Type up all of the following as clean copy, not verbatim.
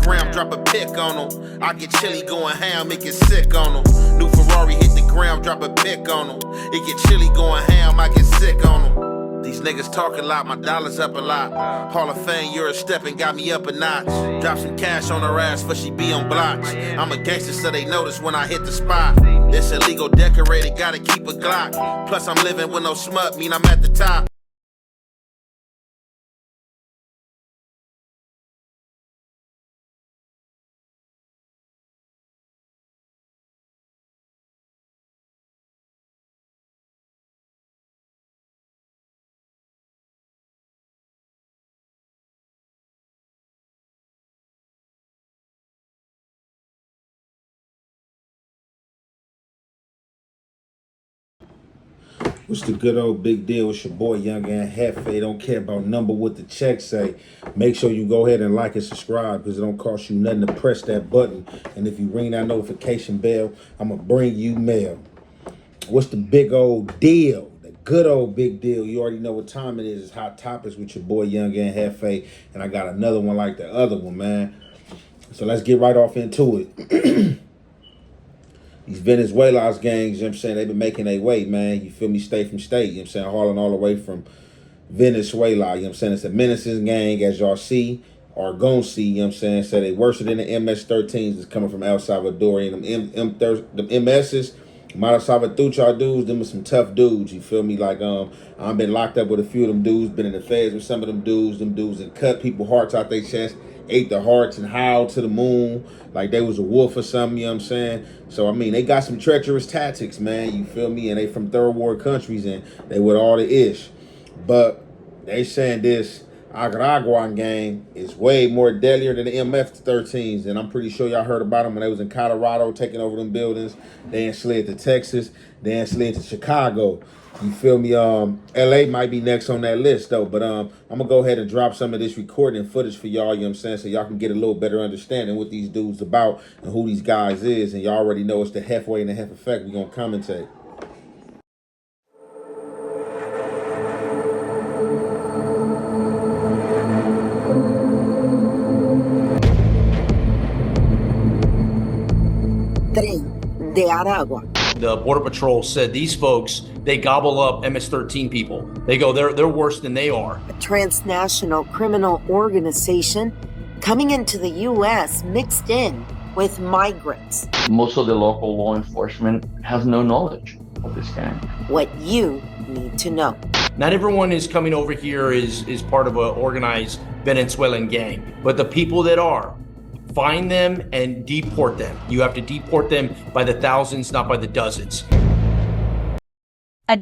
ground, drop a pick on them. I get chilly going ham, it get sick on them. New Ferrari hit the ground, drop a pick on them. It get chilly going ham, I get sick on them. These niggas talk a lot, my dollar's up a lot. Hall of Fame, you're a step and got me up a notch. Drop some cash on her ass for she be on blocks. I'm a gangster so they notice when I hit the spot. This illegal decorated, gotta keep a Glock. Plus I'm living with no smut, mean I'm at the top. What's the good old big deal? It's your boy Young and Hefe. Don't care about number what the check say. Make sure you go ahead and like and subscribe because it don't cost you nothing to press that button. And if you ring that notification bell, I'm going to bring you mail. What's the big old deal? The good old big deal. You already know what time it is. It's Hot Topics with your boy Young and Hefe. And I got another one like the other one, man. So let's get right off into it. These Venezuelas gangs, you know what I'm saying, they've been making their way, man. You feel me? State from state, you know what I'm saying, hauling all the way from Venezuela, you know what I'm saying? It's a menacing gang, as y'all see, or gon' see, you know what I'm saying? So they worse than the MS-13s that's coming from El Salvador. And them MSs, Mara Salvatrucha dudes, them are some tough dudes, you feel me? Like, I've been locked up with a few of them dudes, been in the feds with some of them dudes that cut people's hearts out their chest, ate their hearts and howled to the moon like they was a wolf or something, you know what I'm saying? So, I mean, they got some treacherous tactics, man, you feel me? And they from third world countries and they with all the ish. But they saying this aragua gang is way more deadlier than the MF-13s. And I'm pretty sure y'all heard about them when they was in Colorado taking over them buildings. They ain't slid to Texas. They ain't slid to Chicago. You feel me? LA might be next on that list though, but I'm gonna go ahead and drop some of this recording footage for y'all, you know what I'm saying, so y'all can get a little better understanding what these dudes about and who these guys is, and y'all already know it's the Halfway and the Half Effect. We gonna commentate. De Aragua. The Border Patrol said these folks, they gobble up MS-13 people. They go, they're worse than they are. A transnational criminal organization coming into the U.S. mixed in with migrants. Most of the local law enforcement has no knowledge of this gang. What you need to know. Not everyone is coming over here is part of an organized Venezuelan gang, but the people that are, find them and deport them. You have to deport them by the thousands, not by the dozens. A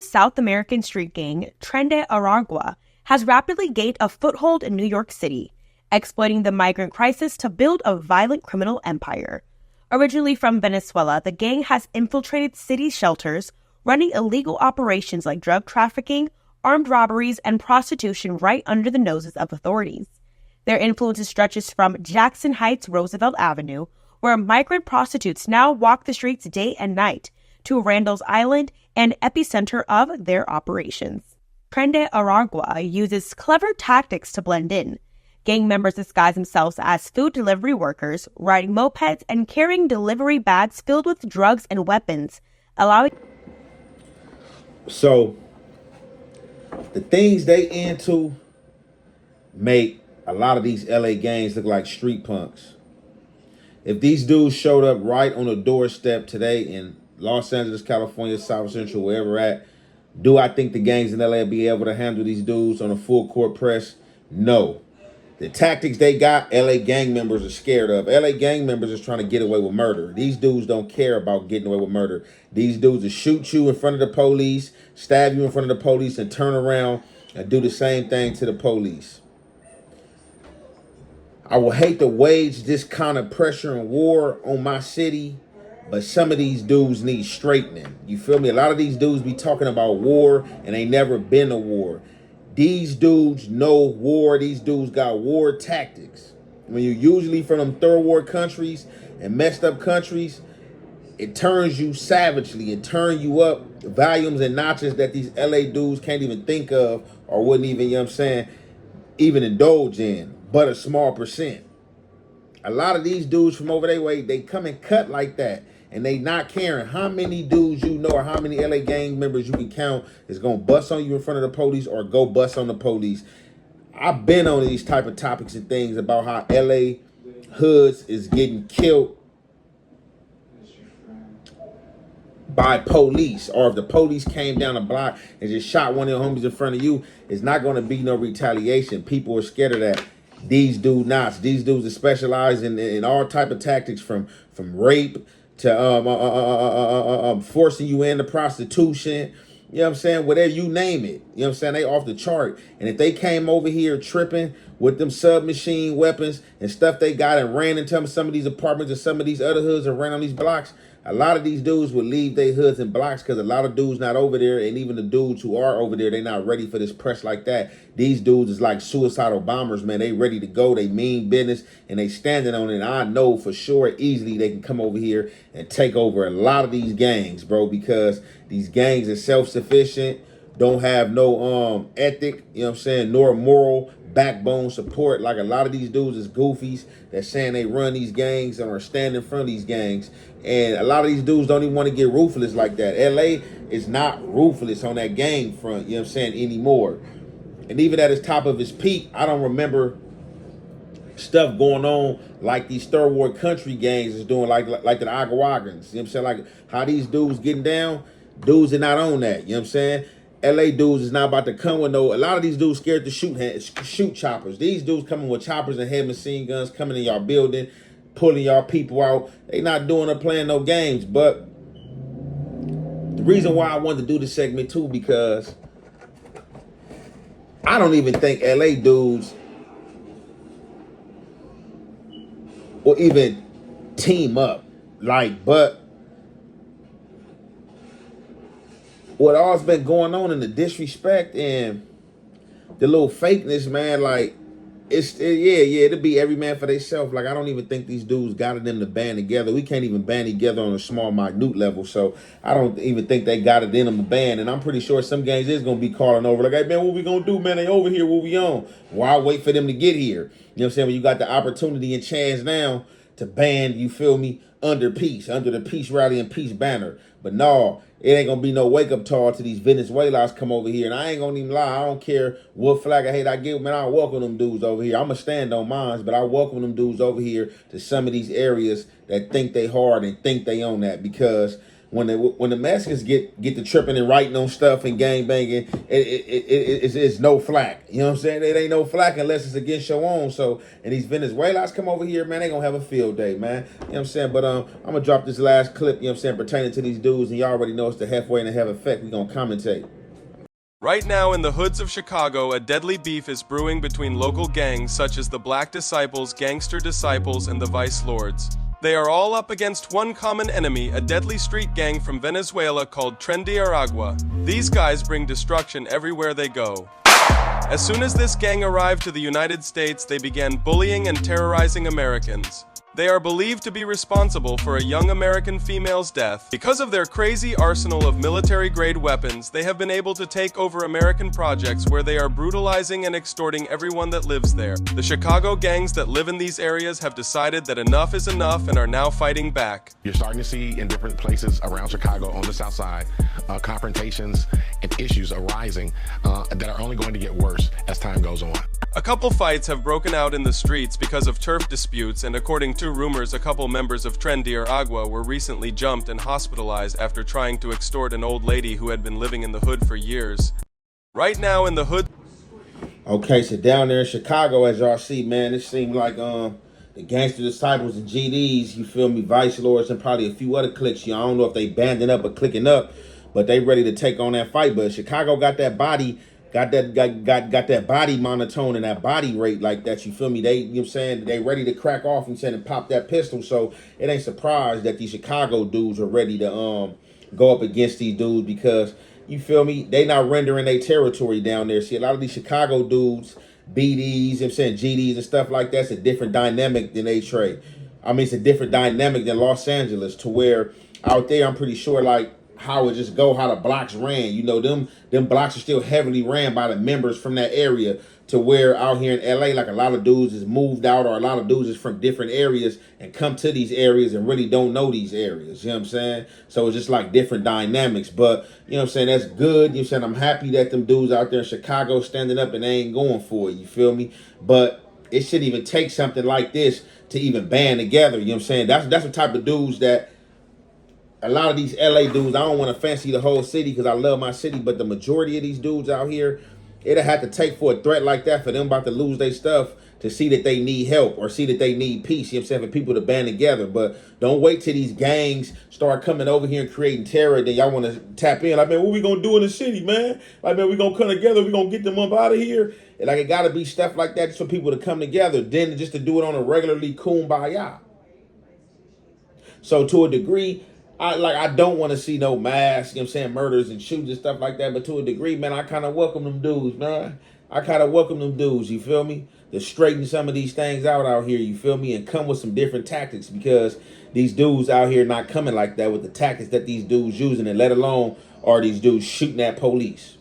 South American street gang, Trende Aragua, has rapidly gained a foothold in New York City, exploiting the migrant crisis to build a violent criminal empire. Originally from Venezuela, the gang has infiltrated city shelters, running illegal operations like drug trafficking, armed robberies, and prostitution right under the noses of authorities. Their influence stretches from Jackson Heights, Roosevelt Avenue, where migrant prostitutes now walk the streets day and night, to Randall's Island, an epicenter of their operations. Trende Aragua uses clever tactics to blend in. Gang members disguise themselves as food delivery workers, riding mopeds and carrying delivery bags filled with drugs and weapons, allowing... So, the things they into make a lot of these LA gangs look like street punks. If these dudes showed up right on the doorstep today in Los Angeles, California, South Central, wherever at, do I think the gangs in LA will be able to handle these dudes on a full court press? No. The tactics they got, LA gang members are scared of. LA gang members is trying to get away with murder. These dudes don't care about getting away with murder. These dudes will shoot you in front of the police, stab you in front of the police, and turn around and do the same thing to the police. I would hate to wage this kind of pressure and war on my city, but some of these dudes need straightening. You feel me? A lot of these dudes be talking about war and they never been to war. These dudes know war. These dudes got war tactics. When you're usually from them third world countries and messed up countries, it turns you savagely. It turns you up volumes and notches that these LA dudes can't even think of or wouldn't even, you know what I'm saying, even indulge in, but a small percent. A lot of these dudes from over their way, they come and cut like that. And they not caring how many dudes you know or how many LA gang members you can count is going to bust on you in front of the police or go bust on the police. I've been on these type of topics and things about how LA hoods is getting killed by police, or if the police came down the block and just shot one of the homies in front of you, it's not going to be no retaliation. People are scared of that. These dudes not. These dudes that specialize in all type of tactics, from rape to forcing you into prostitution. You know what I'm saying? Whatever, you name it. You know what I'm saying? They off the chart. And if they came over here tripping with them submachine weapons and stuff they got and ran into some of these apartments or some of these other hoods and ran on these blocks, a lot of these dudes would leave their hoods and blocks because a lot of dudes not over there, and even the dudes who are over there, they not ready for this press like that. These dudes is like suicidal bombers, man. They ready to go. They mean business, and they standing on it. And I know for sure easily they can come over here and take over a lot of these gangs, bro, because these gangs are self-sufficient, don't have no ethic, you know what I'm saying, nor moral backbone support. Like a lot of these dudes is goofies that saying they run these gangs and are standing in front of these gangs. And a lot of these dudes don't even want to get ruthless like that. LA is not ruthless on that gang front, you know what I'm saying, anymore. And even at its top of its peak, I don't remember stuff going on like these third world country gangs is doing, like the Aguagans. You know what I'm saying? Like how these dudes getting down, dudes are not on that. You know what I'm saying? LA dudes is not about to come with no. A lot of these dudes scared to shoot choppers. These dudes coming with choppers and heavy machine guns, coming in y'all building, pulling y'all people out. They not doing or playing no games. But the reason why I wanted to do this segment too, because I don't even think LA dudes will even team up. But what all's been going on in the disrespect and the little fakeness, man, like it'll be every man for themselves. Like I don't even think these dudes got it in to band together. We can't even band together on a small, minute level. So I don't even think they got it in them to band. And I'm pretty sure some gangs is gonna be calling over like, hey man, what we gonna do, man? They over here, what we on? Why wait for them to get here? You know what I'm saying? When you got the opportunity and chance now to band, you feel me, under the peace rally and peace banner. But no, it ain't gonna be no wake up call to these Venezuelas come over here. And I ain't gonna even lie, I don't care what flag of hate I get, man. I welcome them dudes over here. I'ma stand on mine, but I welcome them dudes over here to some of these areas that think they hard and think they own that. Because when the Mexicans get to tripping and writing on stuff and gang banging, it's no flack. You know what I'm saying? It ain't no flack unless it's against your own. So, and these Venezuelas come over here, man, they gonna have a field day, man. You know what I'm saying? But I'm gonna drop this last clip, you know what I'm saying, pertaining to these dudes, and y'all already know it's the halfway and the have effect. We gonna commentate. Right now in the hoods of Chicago, a deadly beef is brewing between local gangs such as the Black Disciples, Gangster Disciples, and the Vice Lords. They are all up against one common enemy, a deadly street gang from Venezuela called Trende Aragua. These guys bring destruction everywhere they go. As soon as this gang arrived to the United States, they began bullying and terrorizing Americans. They are believed to be responsible for a young American female's death. Because of their crazy arsenal of military-grade weapons, they have been able to take over American projects where they are brutalizing and extorting everyone that lives there. The Chicago gangs that live in these areas have decided that enough is enough and are now fighting back. You're starting to see in different places around Chicago on the south side, confrontations and issues arising that are only going to get worse as time goes on. A couple fights have broken out in the streets because of turf disputes, and according to rumors, a couple members of Trende Aragua were recently jumped and hospitalized after trying to extort an old lady who had been living in the hood for years. Right now in the hood... Okay, so down there in Chicago, as y'all see, man, it seemed like the Gangster Disciples and GDs, you feel me, Vice Lords, and probably a few other cliques. I don't know if they banding up or clicking up, but they ready to take on that fight. But Chicago got that body... Got that body monotone and that body rate like that, you feel me? They, you know what I'm saying, they ready to crack off and and pop that pistol. So it ain't surprised that these Chicago dudes are ready to go up against these dudes, because you feel me, they not rendering their territory down there. See, a lot of these Chicago dudes, BDs, you know what I'm saying, GDs and stuff like that's a different dynamic than they trade. I mean, it's a different dynamic than Los Angeles, to where out there I'm pretty sure like how it just go, how the blocks ran. You know, them blocks are still heavily ran by the members from that area, to where out here in LA, like a lot of dudes is moved out, or a lot of dudes is from different areas and come to these areas and really don't know these areas. You know what I'm saying? So it's just like different dynamics. But you know what I'm saying? That's good. You know what I'm saying? I'm happy that them dudes out there in Chicago standing up and they ain't going for it. You feel me? But it shouldn't even take something like this to even band together. You know what I'm saying? That's the type of dudes that a lot of these LA dudes, I don't want to fancy the whole city because I love my city, but the majority of these dudes out here, it'll have to take for a threat like that for them about to lose their stuff to see that they need help or see that they need peace. You know what I'm saying? For people to band together. But don't wait till these gangs start coming over here and creating terror. Then y'all want to tap in. Like, man, what we going to do in the city, man? Like, man, we going to come together. We going to get them up out of here. And like, it got to be stuff like that for people to come together. Then just to do it on a regularly kumbaya. So to a degree, I don't want to see no mass, you know what I'm saying, murders and shootings and stuff like that. But to a degree, man, I kind of welcome them dudes, man. I kind of welcome them dudes, you feel me? To straighten some of these things out here, you feel me? And come with some different tactics, because these dudes out here not coming like that with the tactics that these dudes using, and let alone are these dudes shooting at police.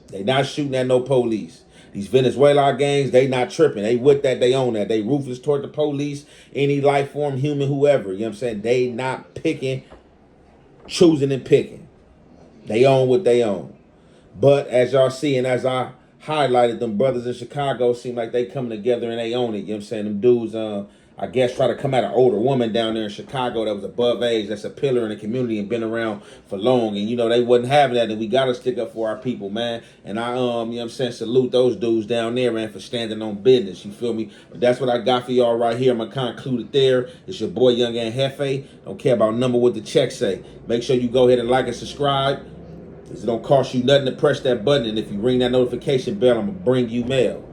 They not shooting at no police. These Venezuelan gangs, they not tripping. They with that, they own that. They ruthless toward the police, any life form, human, whoever. You know what I'm saying? They not picking, choosing and picking. They own what they own. But as y'all see, and as I highlighted, them brothers in Chicago seem like they coming together and they own it. You know what I'm saying? Them dudes, I guess, try to come at an older woman down there in Chicago that was above age, that's a pillar in the community and been around for long. And, you know, they wasn't having that. And we got to stick up for our people, man. And I, you know what I'm saying, salute those dudes down there, man, for standing on business. You feel me? But that's what I got for y'all right here. I'm going to conclude it there. It's your boy, Young and Hefe. Don't care about number what the check say. Make sure you go ahead and like and subscribe. It don't cost you nothing to press that button. And if you ring that notification bell, I'm going to bring you mail.